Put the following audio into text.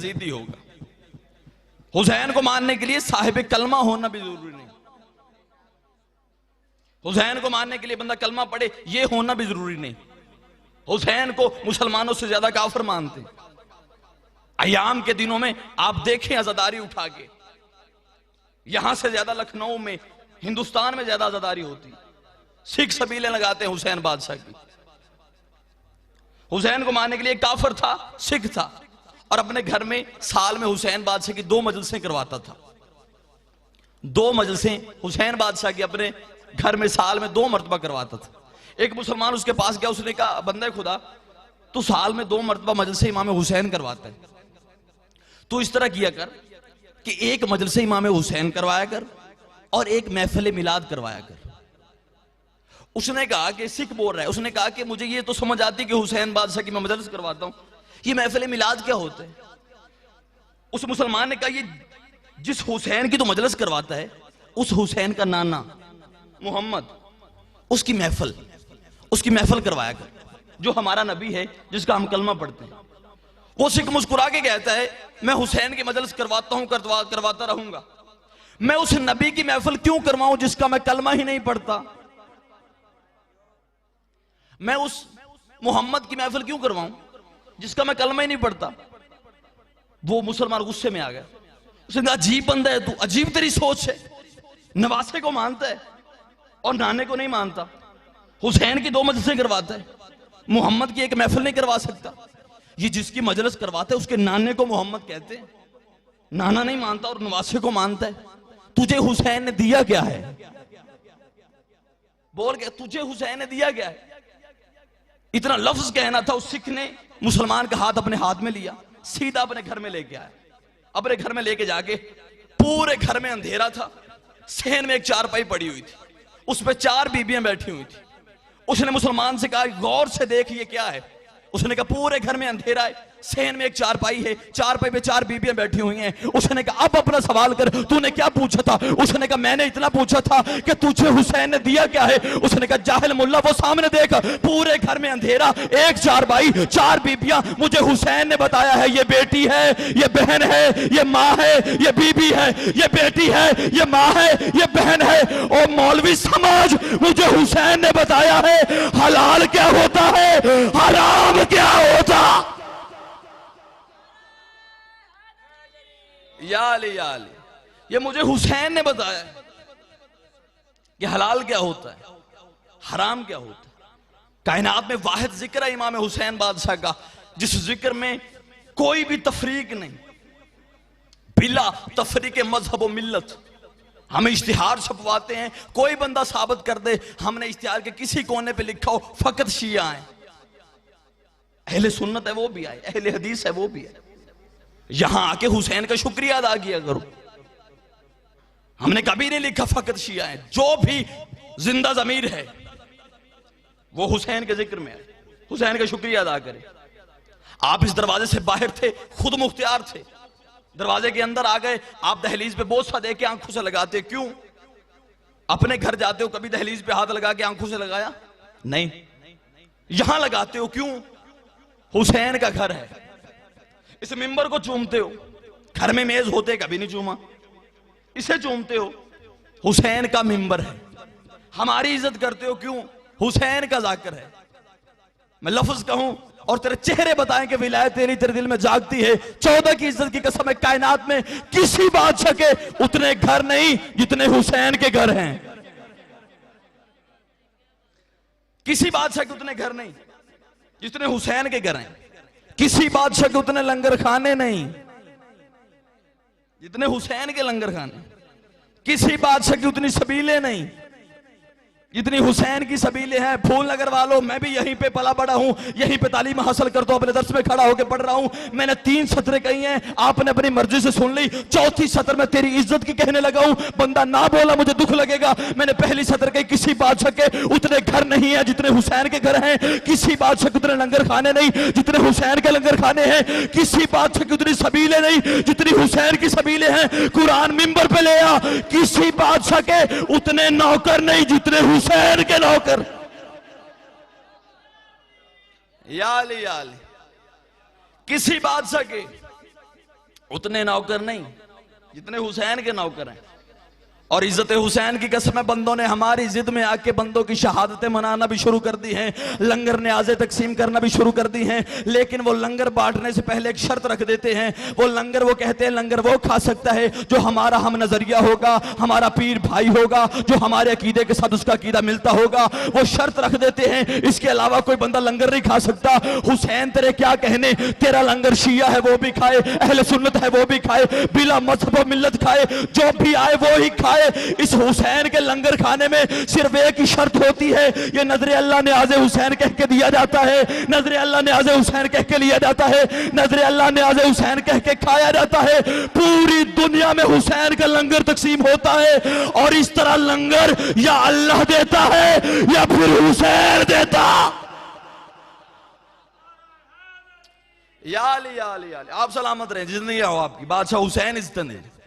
Yazidi होगा। हुसैन को मानने के लिए साहिब कलमा होना भी जरूरी नहीं। हुसैन को मानने के लिए बंदा कलमा पढ़े ये होना भी जरूरी नहीं। हुसैन को मुसलमानों से ज्यादा काफिर मानते। अयाम के दिनों में आप देखें अज़ादारी उठा के, यहां से ज्यादा लखनऊ में, हिंदुस्तान में ज्यादा अज़ादारी होती। सिख सबीलें लगाते हैं हुसैन बादशाह की। हुसैन को मानने के लिए काफिर था, सिख था, और अपने घर में साल में हुसैन बादशाह की 2 मजलिसें करवाता था। 2 मजलिसें हुसैन बादशाह की अपने घर में साल में 2 मरतबा करवाता था। एक मुसलमान उसके पास गया, उसने कहा बंदे खुदा तू साल में 2 मरतबा मजलिस इमाम हुसैन करवाता है, तू इस तरह किया कर कि एक मजलिस इमाम हुसैन करवाया कर और एक महफिल मिलाद करवाया कर। उसने कहा कि सिख बोल रहा है, उसने कहा कि मुझे ये तो समझ आती कि हुसैन बादशाह की मैं मजलिस करवाता हूं, ये महफिल मिलाद क्या होता है? उस मुसलमान ने कहा ये जिस हुसैन की तो मजलिस करवाता है उस हुसैन का नाना मोहम्मद उसकी महफिल करवाया कर, जो हमारा नबी है जिसका हम कलमा पढ़ते हैं। वो सिख मुस्कुरा के कहता है मैं हुसैन की मजलिस करवाता हूं, करवाता रहूंगा, मैं उस नबी की महफिल क्यों करवाऊं जिसका मैं कलमा ही नहीं पढ़ता? मैं उस मोहम्मद की महफिल क्यों करवाऊं जिसका मैं कलमा ही नहीं पढ़ता? वो मुसलमान गुस्से में आ गया। उसने कहा अजीब बंदा है तू, अजीब तेरी सोच है, नवासे को मानता है और नाने को नहीं मानता, हुसैन की 2 मजलिसें करवाता है, मोहम्मद की एक महफिल नहीं करवा सकता। ये जिसकी मजलिस करवाते है उसके नाने को मोहम्मद कहते हैं, नाना नहीं मानता और नवासे को मानता है। तुझे हुसैन ने दिया क्या है? बोल गया तुझे हुसैन ने दिया क्या है? इतना लफ्ज कहना था। उस सिख ने मुसलमान का हाथ अपने हाथ में लिया, सीधा अपने घर में लेके आया। अपने घर में लेके जाके पूरे घर में अंधेरा था, सहन में एक चारपाई पड़ी हुई थी, उस पर 4 बीबियां बैठी हुई थी। उसने मुसलमान से कहा गौर से देख ये क्या है? उसने कहा पूरे घर में अंधेरा है, सहन में एक चारपाई है, चारपाई पे 4 बीबियां बैठी हुई हैं। उसने कहा अब अपना सवाल कर, तूने क्या पूछा था? उसने कहा मैंने इतना पूछा था कि तुझे हुसैन ने दिया क्या है? उसने कहा जाहिल मुल्ला वो सामने देख, पूरे घर में अंधेरा, एक चारपाई, 4 बीबियां, मुझे हुसैन ने बताया है ये बेटी है, ये बहन है, ये माँ है, ये बीबी है, ये बेटी है, ये माँ है, ये बहन है। और मौलवी समाज मुझे हुसैन ने बताया है हलाल क्या होता है, हराम क्या होता। या अली ये मुझे हुसैन ने बताया है कि हलाल क्या होता है, हराम क्या होता है। कायनात में वाहिद जिक्र है इमाम हुसैन बादशाह का जिस जिक्र में कोई भी तफरीक नहीं, बिला तफरीक मजहब और मिल्लत। हम इश्तिहार छपवाते हैं, कोई बंदा साबित कर दे हमने इश्तिहार के किसी कोने पे लिखा हो फकत शिया है, अहले सुन्नत है वो भी आए, अहले हदीस है वो भी आए। यहां आके हुसैन का शुक्रिया अदा किया करो। हमने कभी नहीं लिखा फकत शिया है, जो भी जिंदा जमीर है वो हुसैन के जिक्र में है, हुसैन का शुक्रिया अदा करे। आप इस दरवाजे से बाहर थे, खुद मुख्तियार थे, दरवाजे के अंदर आ गए, आप दहलीज पे बोझ सा दे के आंखों से लगाते क्यों? अपने घर जाते हो कभी दहलीज पे हाथ लगा के आंखों से लगाया? नहीं। यहां लगाते हो क्यों? हुसैन का घर है। इस मिंबर को चूमते हो, घर में मेज होते कभी नहीं चूमा, इसे चूमते हो, हुसैन का मिंबर है। हमारी इज्जत करते हो क्यों? हुसैन का जाकिर है। मैं लफ्ज कहूं और तेरे चेहरे बताएं कि विलायत तेरे दिल में जागती है। 14 की इज्जत की कसम है, कायनात में किसी बादशाह के उतने घर नहीं जितने हुसैन के घर हैं। किसी बादशाह के उतने घर नहीं जितने हुसैन के घर हैं। किसी बादशाह के उतने लंगर खाने नहीं जितने हुसैन के लंगर खाने। किसी बादशाह की उतनी सबीलें नहीं जितनी हुसैन की सबीलें हैं। फूल नगर वालों, मैं भी यहीं पे पला बड़ा हूं, यहीं पे तालीम हासिल करता हूं, अपने दर्स में खड़ा होकर पढ़ रहा हूं। मैंने 3 सतरें कही हैं, आपने अपनी मर्जी से सुन ली। 4थी सतर में तेरी इज्जत की कहने लगा हूं, बंदा ना बोला मुझे दुख लगेगा। मैंने पहली सतर कही किसी बादशाह के उतने घर नहीं है जितने हुसैन के घर हैं। किसी बादशाह के उतने लंगर खाने नहीं जितने हुसैन के लंगर खाने हैं। किसी बादशाह की उतनी सबीलें नहीं जितनी हुसैन की सबीलें हैं। कुरान मिंबर पे ले आ, किसी बादशाह के उतने नौकर नहीं जितने हुसैन के नौकर। या अली किसी बादशाह के उतने नौकर नहीं जितने हुसैन के नौकर हैं। और इज्जत हुसैन की कसम है, बंदों ने हमारी जिद में आके बंदों की शहादतें मनाना भी शुरू कर दी हैं, लंगर न्याज़े तकसीम करना भी शुरू कर दी हैं। लेकिन वो लंगर बांटने से पहले एक शर्त रख देते हैं। वो लंगर, वो कहते हैं लंगर वो खा सकता है जो हमारा हम नजरिया होगा, हमारा पीर भाई होगा, जो हमारे अकीदे के साथ उसका अकीदा मिलता होगा। वो शर्त रख देते हैं, इसके अलावा कोई बंदा लंगर नहीं खा सकता। हुसैन तेरे क्या कहने, तेरा लंगर शिया है वो भी खाए, अहले सुन्नत है वो भी खाए, बिला मजहब व मिल्लत खाए, जो भी आए वो ही खाए। इस हुसैन के लंगर खाने में सिर्फ एक ही शर्त होती है, ये नजरे अल्लाह ने आज़े हुसैन कह के दिया जाता है, नजरे अल्लाह ने आज़े हुसैन कह के लिया जाता है, नजरे अल्लाह ने आज़े हुसैन कह के खाया जाता है। पूरी दुनिया में हुसैन का लंगर तकसीम होता है। और इस तरह लंगर या अल्लाह देता है या फिर हुसैन देता। या अली, या अली, या अली। आप सलामत रहे, जिंदगी हो आपकी, बादशाह हुसैन इज्जत दे।